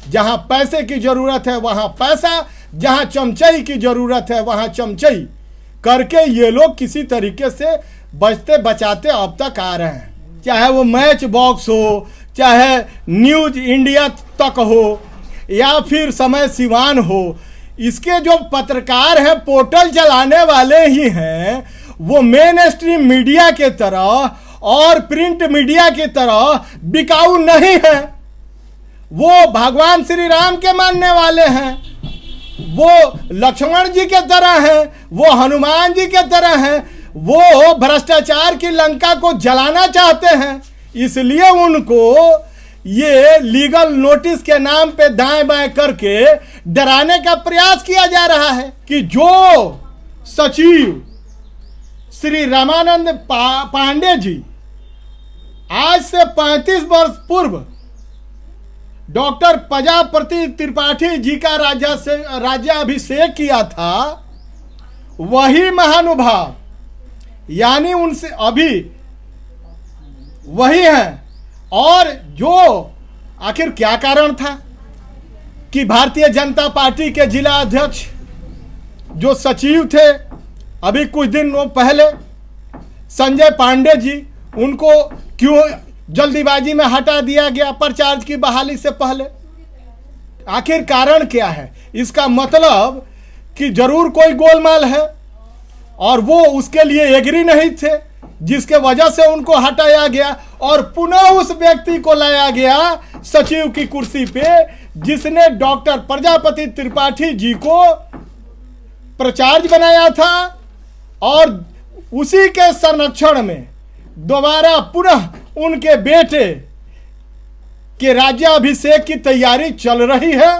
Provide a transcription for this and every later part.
जहां पैसे की जरूरत है वहां पैसा, जहां चमचई की जरूरत है वहां चमचई करके ये लोग किसी तरीके से बचते बचाते अब तक आ रहे हैं। चाहे वो मैच बॉक्स हो, चाहे न्यूज इंडिया तक हो, या फिर समय सिवान हो, इसके जो पत्रकार हैं, पोर्टल चलाने वाले ही हैं, वो मेन स्ट्रीम मीडिया के तरह और प्रिंट मीडिया की तरह बिकाऊ नहीं है। वो भगवान श्री राम के मानने वाले हैं, वो लक्ष्मण जी के तरह हैं, वो हनुमान जी के तरह हैं, वो भ्रष्टाचार की लंका को जलाना चाहते हैं। इसलिए उनको ये लीगल नोटिस के नाम पे दाएं बाएं करके डराने का प्रयास किया जा रहा है कि जो सचिव श्री रामानंद पांडे जी आज से 35 वर्ष पूर्व डॉक्टर प्रजापति त्रिपाठी जी का राज्याभिषेक किया था, वही महानुभाव यानी उनसे अभी वही हैं। और जो आखिर क्या कारण था कि भारतीय जनता पार्टी के जिला अध्यक्ष जो सचिव थे अभी कुछ दिन पहले संजय पांडे जी, उनको क्यों जल्दीबाजी में हटा दिया गया प्रचार की बहाली से पहले? आखिर कारण क्या है? इसका मतलब कि जरूर कोई गोलमाल है और वो उसके लिए एग्री नहीं थे, जिसके वजह से उनको हटाया गया और पुनः उस व्यक्ति को लाया गया सचिव की कुर्सी पे, जिसने डॉक्टर प्रजापति त्रिपाठी जी को प्रचार्य बनाया था और उसी के संरक्षण में दोबारा पुनः उनके बेटे के राज्याभिषेक की तैयारी चल रही है,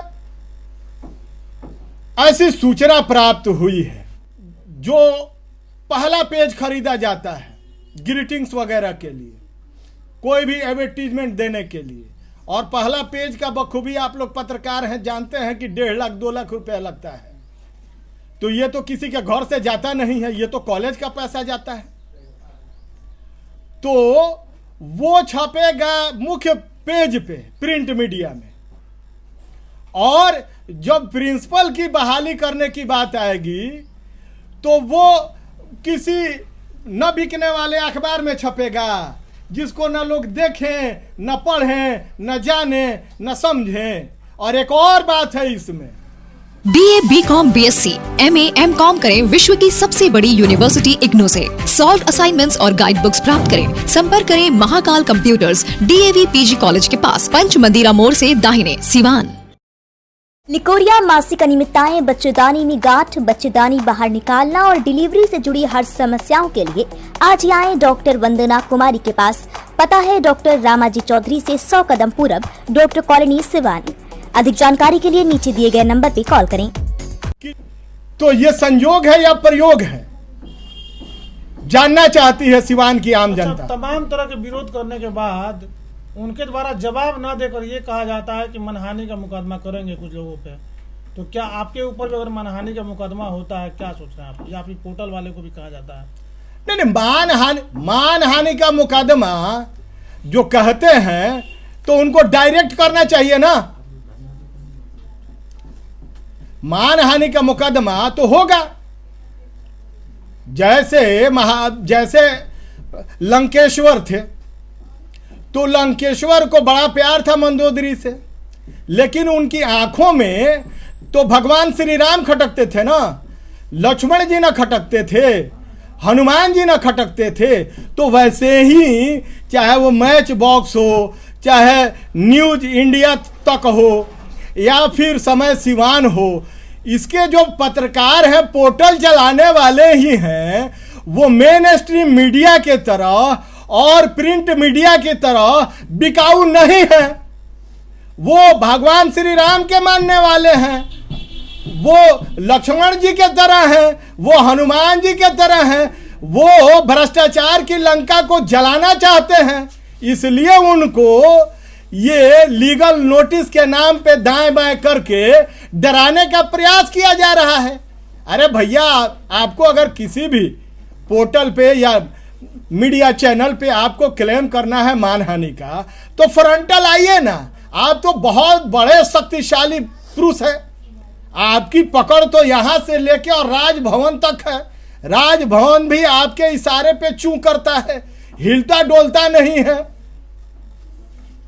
ऐसी सूचना प्राप्त हुई है। जो पहला पेज खरीदा जाता है ग्रीटिंग्स वगैरह के लिए, कोई भी एडवर्टीजमेंट देने के लिए, और पहला पेज का बखूबी आप लोग पत्रकार हैं जानते हैं कि 1.5 लाख 2 लाख रुपया लगता है। तो ये तो किसी के घर से जाता नहीं है, ये तो कॉलेज का पैसा जाता है। तो वो छपेगा मुख्य पेज पे प्रिंट मीडिया में, और जब प्रिंसिपल की बहाली करने की बात आएगी तो वो किसी न बिकने वाले अखबार में छपेगा, जिसको न लोग देखें, न पढ़ें, न जानें, न समझें। और एक और बात है इसमें, BA, BCom, BSc, MA, MCom करें विश्व की सबसे बड़ी यूनिवर्सिटी इग्नू से। सॉल्व असाइनमेंट्स और गाइड बुक्स प्राप्त करें। संपर्क करें Mahakal computers, DAV PG college के पास, पंच मंदिरा मोड़ से दाहिने, सिवान। निकोरिया मासिक अनियमितताएं, बच्चेदानी में गांठ, बच्चेदानी बाहर निकालना और डिलीवरी से जुड़ी हर समस्याओं के लिए आज ही आए डॉक्टर वंदना कुमारी के पास। पता है डॉक्टर रामाजी चौधरी से 100 कदम पूरब, डॉक्टर कॉलोनी, सिवान। अधिक जानकारी के लिए नीचे दिए गए नंबर पर कॉल करें। तो ये संयोग है या प्रयोग है, जानना चाहती है सिवान की आम जनता। तमाम तरह के विरोध करने के बाद उनके द्वारा जवाब न देकर ये कहा जाता है कि मनहानि का मुकदमा करेंगे कुछ लोगों पे। तो क्या आपके ऊपर भी अगर मनहानि का मुकदमा होता है, क्या सोच रहे हैं आप? या फिर पोर्टल वाले को भी कहा जाता है? नहीं, मानहानि का मुकदमा जो कहते हैं तो उनको डायरेक्ट करना चाहिए ना। मानहानि का मुकदमा तो होगा, जैसे लंकेश्वर थे तो लंकेश्वर को बड़ा प्यार था मंदोदरी से, लेकिन उनकी आंखों में तो भगवान श्री राम खटकते थे ना, लक्ष्मण जी न खटकते थे, हनुमान जी न खटकते थे। तो वैसे ही चाहे वो मैच बॉक्स हो, चाहे न्यूज इंडिया तक हो, या फिर समय सिवान हो, इसके जो पत्रकार हैं, पोर्टल चलाने वाले ही हैं, वो मेन स्ट्रीम मीडिया के तरह और प्रिंट मीडिया की तरह बिकाऊ नहीं है। वो भगवान श्री राम के मानने वाले हैं, वो लक्ष्मण जी के तरह हैं, वो हनुमान जी के तरह हैं, वो भ्रष्टाचार की लंका को जलाना चाहते हैं। इसलिए उनको ये लीगल नोटिस के नाम पे दाएं बाएं करके डराने का प्रयास किया जा रहा है। अरे भैया, आपको अगर किसी भी पोर्टल पे या मीडिया चैनल पे आपको क्लेम करना है मानहानि का, तो फ्रंटल आइए ना, आप तो बहुत बड़े शक्तिशाली पुरुष हैं। आपकी पकड़ तो यहां से लेके और राजभवन तक है। राजभवन भी आपके इशारे पे चूं करता है, हिलता डोलता नहीं है।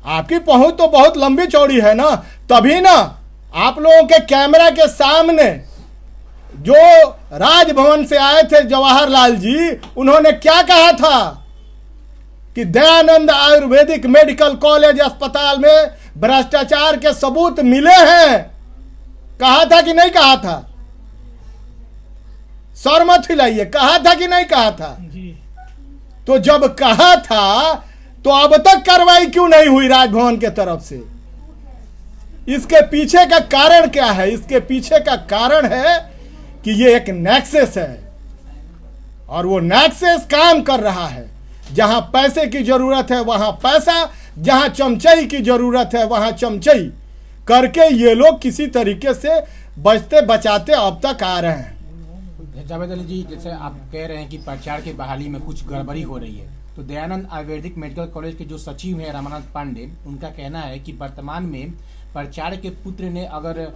आपकी पहुंच तो बहुत लंबी चौड़ी है ना, तभी ना आप लोगों के कैमरा के सामने जो राजभवन से आए थे जवाहरलाल जी, उन्होंने क्या कहा था कि दयानंद आयुर्वेदिक मेडिकल कॉलेज अस्पताल में भ्रष्टाचार के सबूत मिले हैं। कहा था कि नहीं कहा था? सर मत हिलाइए, कहा था कि नहीं कहा था? जी। तो जब कहा था तो अब तक कार्रवाई क्यों नहीं हुई राजभवन के तरफ से? इसके पीछे का कारण क्या है? इसके पीछे का कारण है कि ये एक नेक्सस है, और वो नेक्सस काम कर रहा है। जहां पैसे की जरूरत है वहां पैसा, जहां चमचई की जरूरत है वहां चमचई करके ये लोग किसी तरीके से बचते बचाते अब तक आ रहे हैं। जावेद अली जी, जैसे आप कह रहे हैं कि प्रचार की बहाली में कुछ गड़बड़ी हो रही है, तो दयानंद आयुर्वेदिक मेडिकल कॉलेज के जो सचिव हैं रामानंद पांडे, उनका कहना है कि वर्तमान में प्रचार के पुत्र ने अगर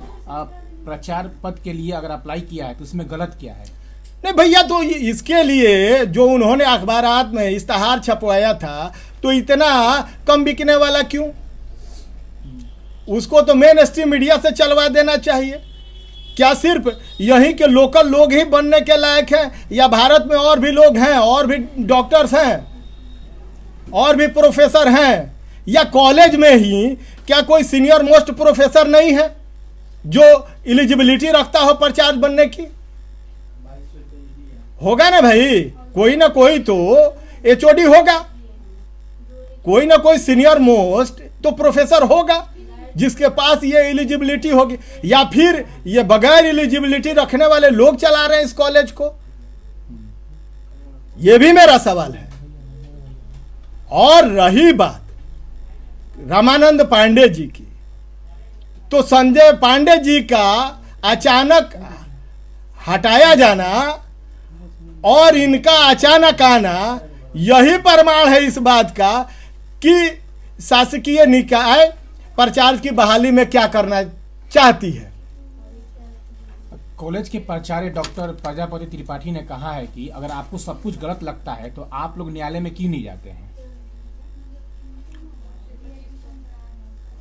प्रचार पद के लिए अगर अप्लाई किया है तो उसमें गलत क्या है? नहीं भैया, तो इसके लिए जो उन्होंने अखबारात में इश्तहार छपवाया था तो इतना कम बिकने वाला क्यों? उसको तो मेन स्ट्रीम मीडिया से चलवा देना चाहिए। क्या सिर्फ यहीं के लोकल लोग ही बनने के लायक हैं, या भारत में और भी लोग हैं, और भी डॉक्टर्स हैं, और भी प्रोफेसर हैं, या कॉलेज में ही क्या कोई सीनियर मोस्ट प्रोफेसर नहीं है जो एलिजिबिलिटी रखता हो प्रचार्य बनने की? होगा ना भाई, कोई ना कोई तो एचओडी होगा, कोई ना कोई सीनियर मोस्ट तो प्रोफेसर होगा जिसके पास ये एलिजिबिलिटी होगी, या फिर ये बगैर एलिजिबिलिटी रखने वाले लोग चला रहे हैं इस कॉलेज को? ये भी मेरा सवाल है। और रही बात रामानंद पांडे जी की, तो संजय पांडे जी का अचानक हटाया जाना और इनका अचानक आना यही प्रमाण है इस बात का कि शासकीय निकाय प्रचार की बहाली में क्या करना चाहती है। कॉलेज के प्राचार्य डॉक्टर प्रजापति त्रिपाठी ने कहा है कि अगर आपको सब कुछ गलत लगता है तो आप लोग न्यायालय में क्यों नहीं जाते हैं?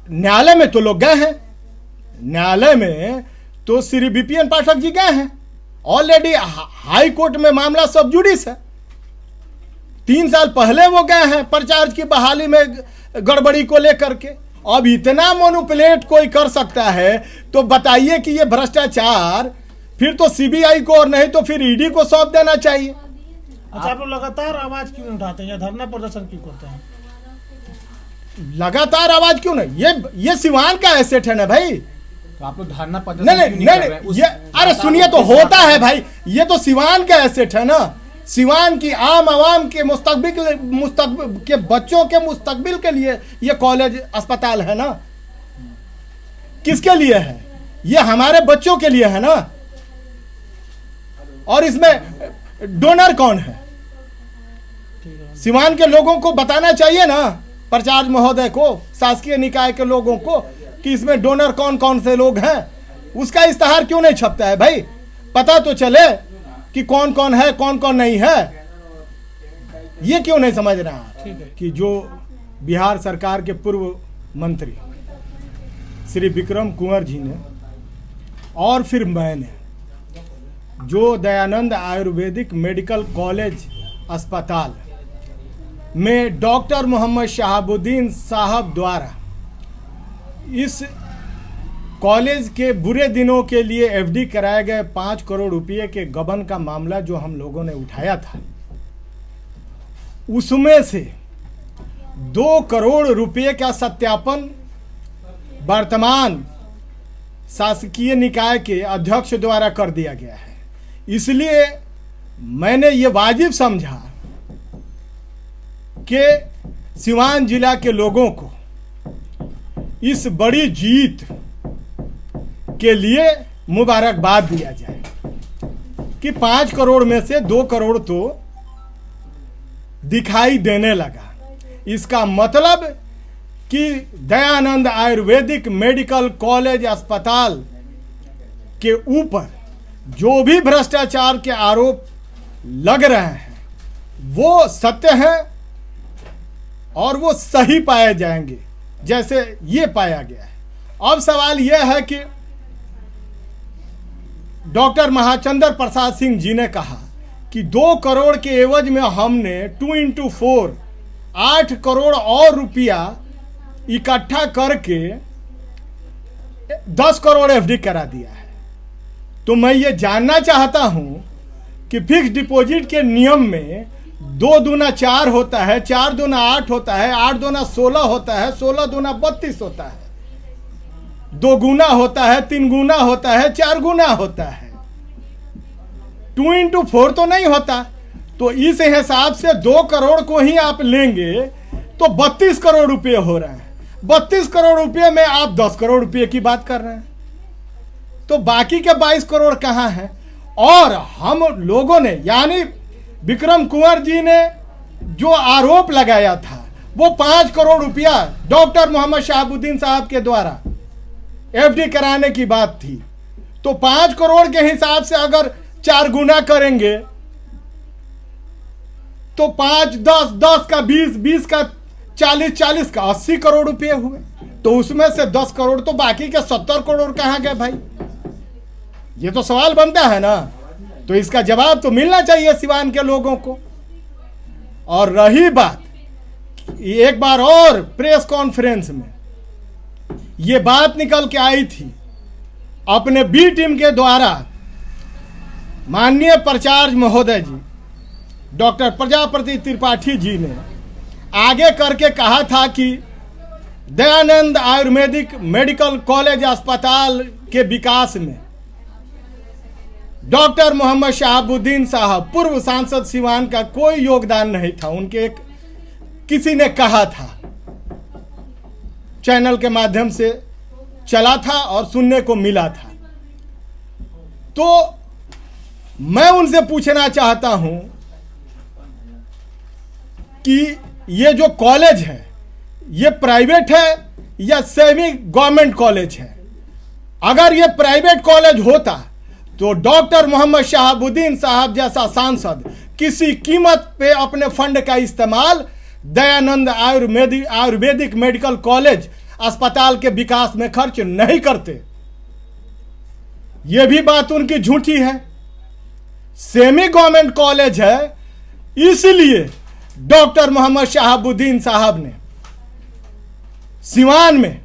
न्यायालय में तो लोग गए हैं, न्यायालय में तो श्री बीपीएन पाठक जी गए हैं। ऑलरेडी हाई कोर्ट में मामला सब जुडिस है। 3 साल पहले वो गए हैं प्रचार की बहाली में गड़बड़ी को लेकर के। अब इतना मोनोपुलेट कोई कर सकता है तो बताइए कि ये भ्रष्टाचार फिर तो सीबीआई को और नहीं तो फिर ईडी को सौंप देना चाहिए। अच्छा, आप लोग लगातार आवाज क्यों नहीं उठाते हैं या धरना प्रदर्शन क्यों करते हैं? लगातार आवाज क्यों नहीं? ये सिवान का एसेट है ना भाई। तो आप लोग धरना प्रदर्शन नहीं क्यों नहीं कर रहे हैं? ये अरे सुनिए तो होता है भाई, ये तो सिवान का एसेट है ना। सिवान की आम आवाम के मुस्तकबिल के बच्चों के मुस्तकबिल के लिए ये कॉलेज अस्पताल है ना। किसके लिए है? ये हमारे बच्चों के लिए है ना। और इसमें डोनर कौन है? सिवान के लोगों को बताना चाहिए ना, प्रचार्य महोदय को, शासकीय निकाय के लोगों को, कि इसमें डोनर कौन कौन से लोग हैं। उसका इश्तहार क्यों नहीं छपता है भाई? पता तो चले कि कौन कौन है कौन कौन नहीं है। ये क्यों नहीं समझ रहा कि जो बिहार सरकार के पूर्व मंत्री श्री विक्रम कुंवर जी ने और फिर मैंने जो दयानंद आयुर्वेदिक मेडिकल कॉलेज अस्पताल में डॉक्टर मोहम्मद शहाबुद्दीन साहब द्वारा इस कॉलेज के बुरे दिनों के लिए एफडी कराए गए 5 करोड़ रुपए के गबन का मामला जो हम लोगों ने उठाया था, उसमें से 2 करोड़ रुपए का सत्यापन वर्तमान शासकीय निकाय के अध्यक्ष द्वारा कर दिया गया है। इसलिए मैंने ये वाजिब समझा कि सिवान जिला के लोगों को इस बड़ी जीत के लिए मुबारकबाद दिया जाए कि 5 करोड़ में से 2 करोड़ तो दिखाई देने लगा। इसका मतलब कि दयानंद आयुर्वेदिक मेडिकल कॉलेज अस्पताल के ऊपर जो भी भ्रष्टाचार के आरोप लग रहे हैं वो सत्य हैं और वो सही पाए जाएंगे, जैसे ये पाया गया है। अब सवाल यह है कि डॉक्टर महाचंद्र प्रसाद सिंह जी ने कहा कि 2 करोड़ के एवज में हमने 2 into 4 8 करोड़ और रुपया इकट्ठा करके 10 करोड़ एफडी करा दिया है। तो मैं ये जानना चाहता हूं कि फिक्स डिपॉजिट के नियम में 2 दूना 4 होता है, 4 दूना 8 होता है, 8 दूना 16 होता है, 16 दूना 32 होता है, 2 गुना होता है, 3 गुना होता है, 4 गुना होता है, 2 into 4 तो नहीं होता। तो इस हिसाब से 2 करोड़ को ही आप लेंगे तो 32 करोड़ रुपए हो रहे हैं। 32 करोड़ रुपए में आप 10 करोड़ रुपए की बात कर रहे हैं, तो बाकी के 22 करोड़ कहां हैं? और हम लोगों ने यानी विक्रम कुंवर जी ने जो आरोप लगाया था वो 5 करोड़ रुपया डॉक्टर मोहम्मद शहाबुद्दीन साहब के द्वारा एफडी कराने की बात थी। तो 5 करोड़ के हिसाब से अगर 4 गुना करेंगे तो 5 10 10 का 20 20 का 40 40 का 80 करोड़ रुपए हुए। तो उसमें से 10 करोड़ तो बाकी के 70 करोड़ कहां गए भाई? ये तो सवाल बनता है ना। तो इसका जवाब तो मिलना चाहिए सिवान के लोगों को। और रही बात, एक बार और प्रेस कॉन्फ्रेंस में ये बात निकल के आई थी अपने बी टीम के द्वारा, माननीय प्राचार्य महोदय जी डॉक्टर प्रजापति त्रिपाठी जी ने आगे करके कहा था कि दयानंद आयुर्वेदिक मेडिकल कॉलेज अस्पताल के विकास में डॉक्टर मोहम्मद शहाबुद्दीन साहब पूर्व सांसद सिवान का कोई योगदान नहीं था। उनके किसी ने कहा था, चैनल के माध्यम से चला था और सुनने को मिला था। तो मैं उनसे पूछना चाहता हूं कि ये जो कॉलेज है ये प्राइवेट है या सेमी गवर्नमेंट कॉलेज है? अगर ये प्राइवेट कॉलेज होता तो डॉक्टर मोहम्मद शहाबुद्दीन साहब जैसा सांसद किसी कीमत पे अपने फंड का इस्तेमाल दयानंद आयुर्वेदिक मेडिकल कॉलेज अस्पताल के विकास में खर्च नहीं करते। यह भी बात उनकी झूठी है। सेमी गवर्नमेंट कॉलेज है, इसलिए डॉक्टर मोहम्मद शहाबुद्दीन साहब ने सिवान में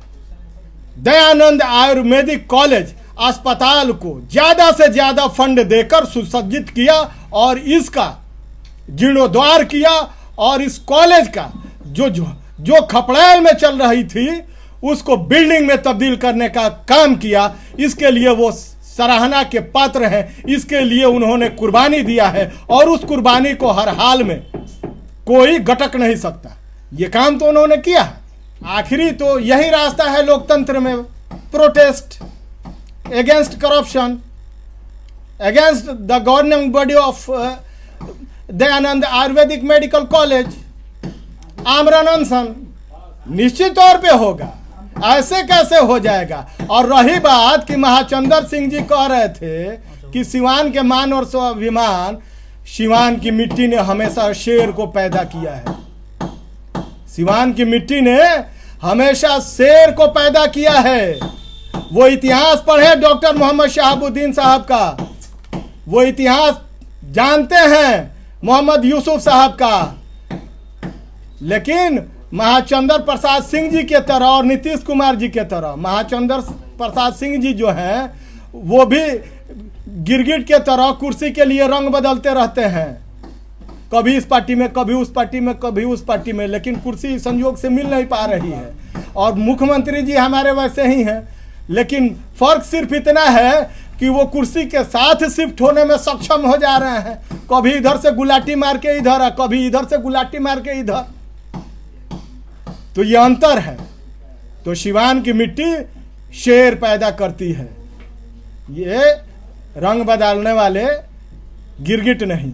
दयानंद आयुर्वेदिक कॉलेज अस्पताल को ज्यादा से ज्यादा फंड देकर सुसज्जित किया और इसका जीर्णोद्धार किया और इस कॉलेज का जो खपड़ैल में चल रही थी उसको बिल्डिंग में तब्दील करने का काम किया। इसके लिए वो सराहना के पात्र हैं, इसके लिए उन्होंने कुर्बानी दिया है और उस कुर्बानी को हर हाल में कोई गटक नहीं सकता। ये काम तो उन्होंने किया है। आखिरी तो यही रास्ता है लोकतंत्र में, protest against corruption, against the governing body of Dayanand Ayurvedic medical college. आमरण अनशन निश्चित तौर पे होगा, ऐसे कैसे हो जाएगा? और रही बात कि महाचंद्र सिंह जी कह रहे थे कि सिवान के मान और स्वाभिमान, सिवान की मिट्टी ने हमेशा शेर को पैदा किया है। सिवान की मिट्टी ने हमेशा शेर को पैदा किया है। वो इतिहास पढ़े डॉक्टर मोहम्मद शहाबुद्दीन साहब का, वो इतिहास जानते हैं मोहम्मद यूसुफ साहब का। लेकिन महाचंद्र प्रसाद सिंह जी के तरह और नीतीश कुमार जी के तरह महाचंद्र प्रसाद सिंह जी जो हैं वो भी गिरगिट के तरह कुर्सी के लिए रंग बदलते रहते हैं, कभी इस पार्टी में, कभी उस पार्टी में, कभी उस पार्टी में, लेकिन कुर्सी संयोग से मिल नहीं पा रही है। और मुख्यमंत्री जी हमारे वैसे ही हैं, लेकिन फर्क सिर्फ इतना है कि वो कुर्सी के साथ शिफ्ट होने में सक्षम हो जा रहे हैं। कभी इधर से गुलाटी मार के इधर, कभी इधर से गुलाटी मार के इधर। तो ये अंतर है। तो सिवान की मिट्टी शेर पैदा करती है, ये रंग बदलने वाले गिरगिट नहीं।